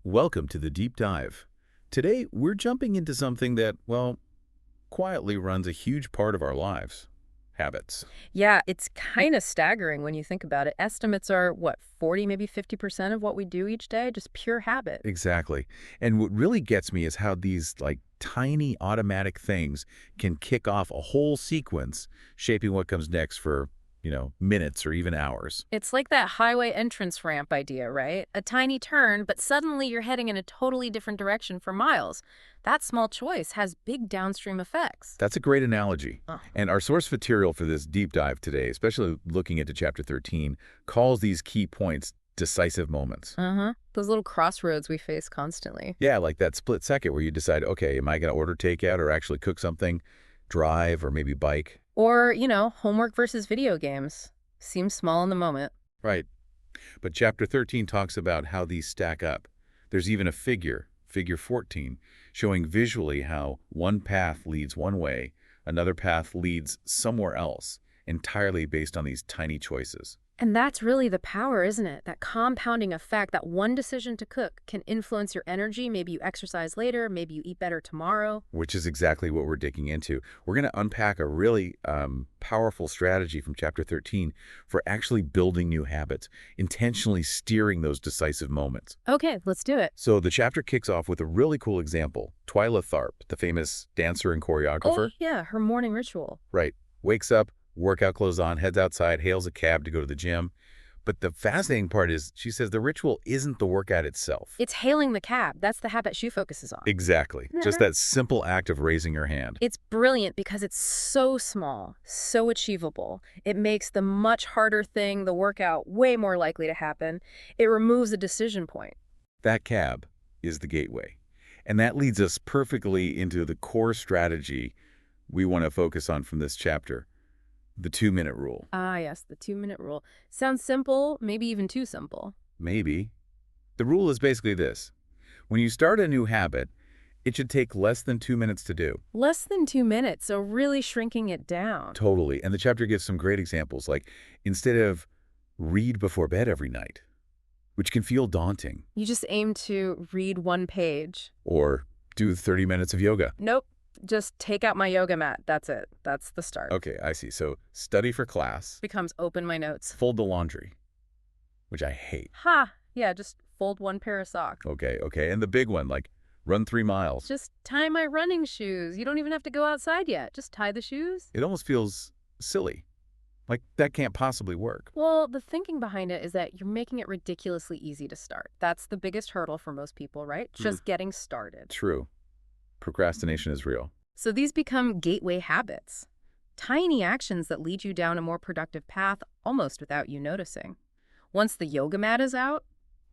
Welcome to the Deep Dive. Today, we're jumping into something that, well, quietly runs a huge part of our lives. Habits. Yeah, it's kind of staggering when you think about it. Estimates are, what, 40, maybe 50% of what we do each day? Just pure habit. Exactly. And what really gets me is how these, tiny automatic things can kick off a whole sequence, shaping what comes next for, minutes or even hours. It's like that highway entrance ramp idea, right? A tiny turn, but suddenly you're heading in a totally different direction for miles. That small choice has big downstream effects. That's a great analogy. Uh And our source material for this deep dive today, especially looking into Chapter 13, calls these key points decisive moments. huh. Those little crossroads we face constantly. Yeah, like that split second where you decide, okay, am I going to order takeout or actually cook something, drive, or maybe bike? Or, homework versus video games. Seems small in the moment. Right. But Chapter 13 talks about how these stack up. There's even a figure 14, showing visually how one path leads one way, another path leads somewhere else, entirely based on these tiny choices. And that's really the power, isn't it? That compounding effect, that one decision to cook can influence your energy. Maybe you exercise later, maybe you eat better tomorrow. Which is exactly what we're digging into. We're going to unpack a really powerful strategy from Chapter 13 for actually building new habits, intentionally steering those decisive moments. Okay, let's do it. So the chapter kicks off with a really cool example. Twyla Tharp, the famous dancer and Oh, choreographer, yeah, her morning ritual. right, wakes up, workout clothes on, heads outside, hails a cab to go to the gym. But the fascinating part is she says the ritual isn't the workout itself. It's hailing the cab. That's the habit she focuses on. Exactly. Just that simple act of raising your hand. It's brilliant because it's so small, so achievable. It makes the much harder thing, the workout, way more likely to happen. It removes a decision point. That cab is the gateway. And that leads us perfectly into the core strategy we want to focus on from this chapter, the 2-minute rule. Ah, yes, the 2-minute rule. Sounds simple, maybe even too simple. Maybe. The rule is basically this. When you start a new habit, it should take less than 2 minutes to do. Less than 2 minutes, so really shrinking it down. Totally. And the chapter gives some great examples, like instead of read before bed every night, which can feel daunting, You just aim to read one page. or do 30 minutes of yoga. Nope, just take out my yoga mat. That's it. That's the start. Okay, I see. So study for class, Becomes open my notes. fold the laundry, which I hate. Ha! Yeah, just fold one pair of socks. Okay. And the big one, like run 3 miles. Just tie my running shoes. You don't even have to go outside yet. Just tie the shoes. It almost feels silly. Like that can't possibly work. Well, the thinking behind it is that you're making it ridiculously easy to start. That's the biggest hurdle for most people, right? Just getting started. True. Procrastination is real. So these become gateway habits. Tiny actions that lead you down a more productive path almost without you noticing. Once the yoga mat is out,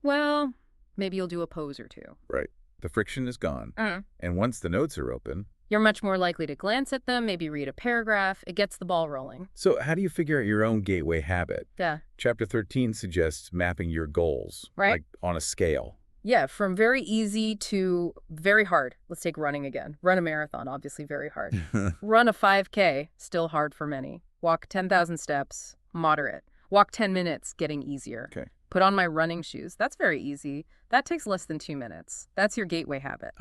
well, maybe you'll do a pose or two. Right. The friction is gone. Mm. And once the notes are open, You're much more likely to glance at them, maybe read a paragraph. It gets the ball rolling. so how do you figure out your own gateway habit? Yeah. Chapter 13 suggests mapping your goals, Right. like on a scale. Yeah, from very easy to very hard. Let's take running again. Run a marathon, obviously very hard. Run a 5K, still hard for many. Walk 10,000 steps, moderate. Walk 10 minutes, getting easier. Okay. Put on my running shoes. That's very easy. That takes less than 2 minutes. That's your gateway habit.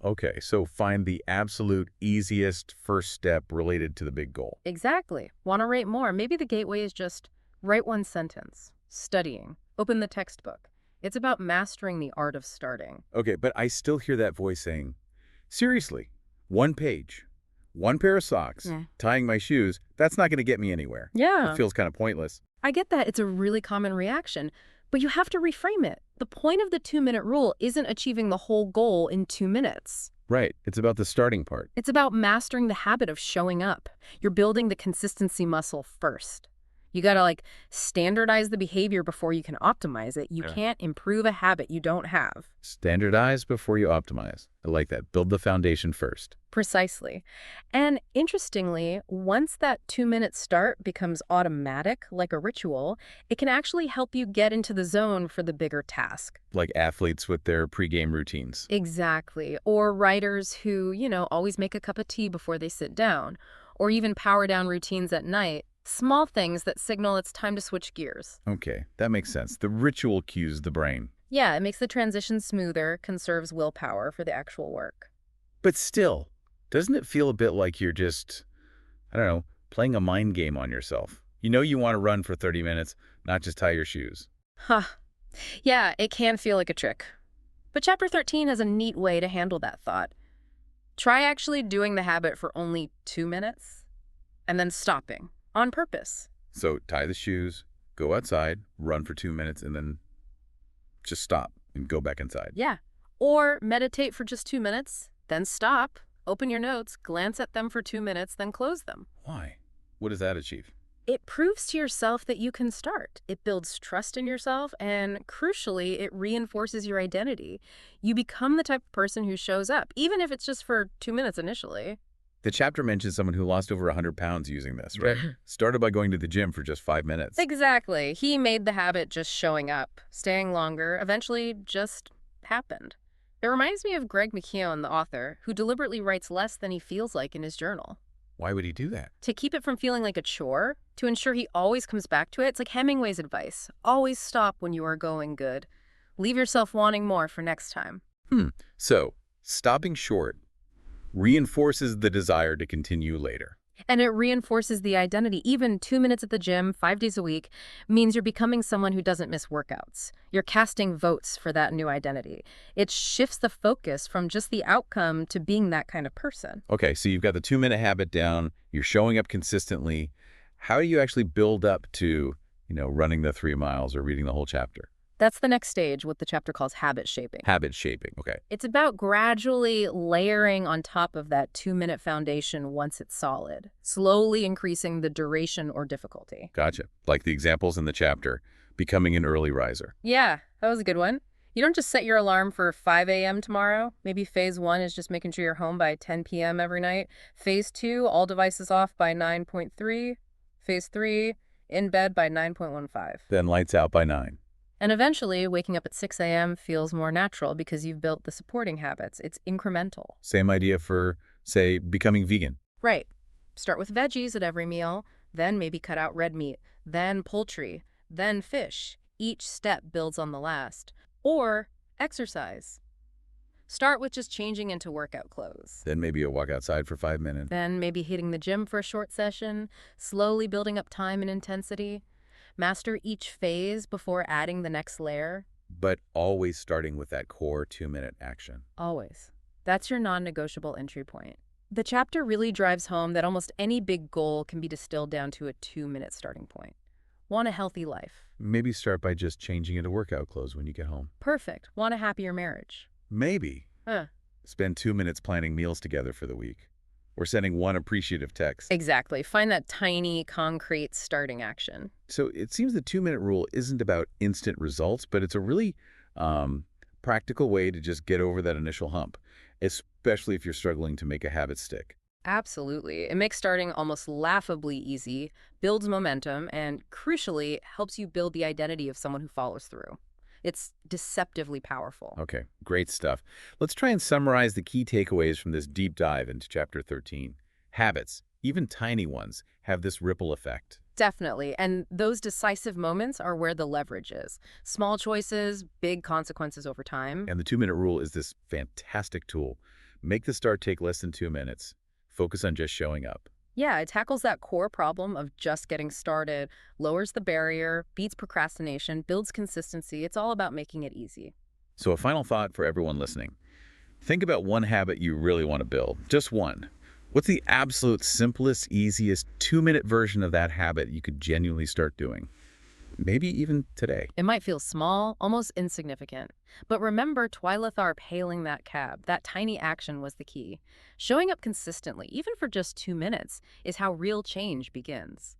Okay. So find the absolute easiest first step related to the big goal. Exactly. Want to rate more? Maybe the gateway is just write one sentence. Studying. Open the textbook. It's about mastering the art of starting. Okay, but I still hear that voice saying, seriously, one page, one pair of socks, Yeah. tying my shoes, that's not going to get me anywhere. Yeah. It feels kind of pointless. I get that. It's a really common reaction, but you have to reframe it. The point of the 2-minute rule isn't achieving the whole goal in 2 minutes. Right. It's about the starting part. It's about mastering the habit of showing up. You're building the consistency muscle first. You gotta standardize the behavior before you can optimize it. You Yeah. can't improve a habit you don't have. Standardize before you optimize. I like that. Build the foundation first. Precisely. And interestingly, once that 2-minute start becomes automatic, like a ritual, it can actually help you get into the zone for the bigger task. Like athletes with their pregame routines. Exactly. Or writers who, always make a cup of tea before they sit down. Or even power down routines at night. Small things that signal it's time to switch gears. Okay, that makes sense. The ritual cues the brain. Yeah, it makes the transition smoother, conserves willpower for the actual work. But still, doesn't it feel a bit like you're just, I don't know, playing a mind game on yourself? You know you want to run for 30 minutes, not just tie your shoes. Huh. Yeah, it can feel like a trick. But Chapter 13 has a neat way to handle that thought. Try actually doing the habit for only 2 minutes and then stopping on purpose. So tie the shoes, go outside, run for 2 minutes, and then just stop and go back inside. Yeah. Or meditate for just 2 minutes, then stop, open your notes, glance at them for 2 minutes, then close them. Why? What does that achieve? It proves to yourself that you can start. It builds trust in yourself, and crucially, it reinforces your identity. You become the type of person who shows up, even if it's just for 2 minutes initially. The chapter mentions someone who lost over 100 pounds using this, right? Started by going to the gym for just 5 minutes. Exactly. He made the habit just showing up. Staying longer eventually just happened. It reminds me of Greg McKeown, the author, who deliberately writes less than he feels like in his journal. Why would he do that? To keep it from feeling like a chore, to ensure he always comes back to it. It's like Hemingway's advice. Always stop when you are going good. Leave yourself wanting more for next time. So, stopping short reinforces the desire to continue later. And it reinforces the identity. Even 2 minutes at the gym, 5 days a week, means you're becoming someone who doesn't miss workouts. You're casting votes for that new identity. It shifts the focus from just the outcome to being that kind of person. Okay, so you've got the 2-minute habit down, you're showing up consistently. How do you actually build up to, running the 3 miles or reading the whole chapter? That's the next stage, what the chapter calls habit shaping. Habit shaping, okay. It's about gradually layering on top of that 2-minute foundation once it's solid, slowly increasing the duration or difficulty. Gotcha. Like the examples in the chapter, becoming an early riser. Yeah, that was a good one. You don't just set your alarm for 5 a.m. tomorrow. Maybe phase 1 is just making sure you're home by 10 p.m. every night. Phase 2, all devices off by 9:3. Phase 3, in bed by 9:15. Then lights out by 9. And eventually, waking up at 6 a.m. feels more natural because you've built the supporting habits. It's incremental. Same idea for, say, becoming vegan. Right. Start with veggies at every meal, then maybe cut out red meat, then poultry, then fish. Each step builds on the last. Or exercise. Start with just changing into workout clothes. Then maybe a walk outside for 5 minutes. Then maybe hitting the gym for a short session, slowly building up time and intensity. Master each phase before adding the next layer. But always starting with that core 2-minute action. Always. That's your non-negotiable entry point. The chapter really drives home that almost any big goal can be distilled down to a 2-minute starting point. Want a healthy life? Maybe start by just changing into workout clothes when you get home. Perfect. Want a happier marriage? Maybe. Spend 2 minutes planning meals together for the week. Or sending one appreciative text. Exactly. Find that tiny, concrete starting action. So it seems the 2-minute rule isn't about instant results, but it's a really practical way to just get over that initial hump, especially if you're struggling to make a habit stick. Absolutely. It makes starting almost laughably easy, builds momentum, and crucially, helps you build the identity of someone who follows through. It's deceptively powerful. Okay, great stuff. Let's try and summarize the key takeaways from this deep dive into Chapter 13. Habits, even tiny ones, have this ripple effect. Definitely. And those decisive moments are where the leverage is. Small choices, big consequences over time. And the 2-minute rule is this fantastic tool. Make the start take less than 2 minutes. Focus on just showing up. Yeah, it tackles that core problem of just getting started, lowers the barrier, beats procrastination, builds consistency. It's all about making it easy. So a final thought for everyone listening. Think about one habit you really want to build. Just one. What's the absolute simplest, easiest 2-minute version of that habit you could genuinely start doing? Maybe even today. It might feel small, almost insignificant. But remember Twyla Tharp hailing that cab. That tiny action was the key. Showing up consistently, even for just 2 minutes, is how real change begins.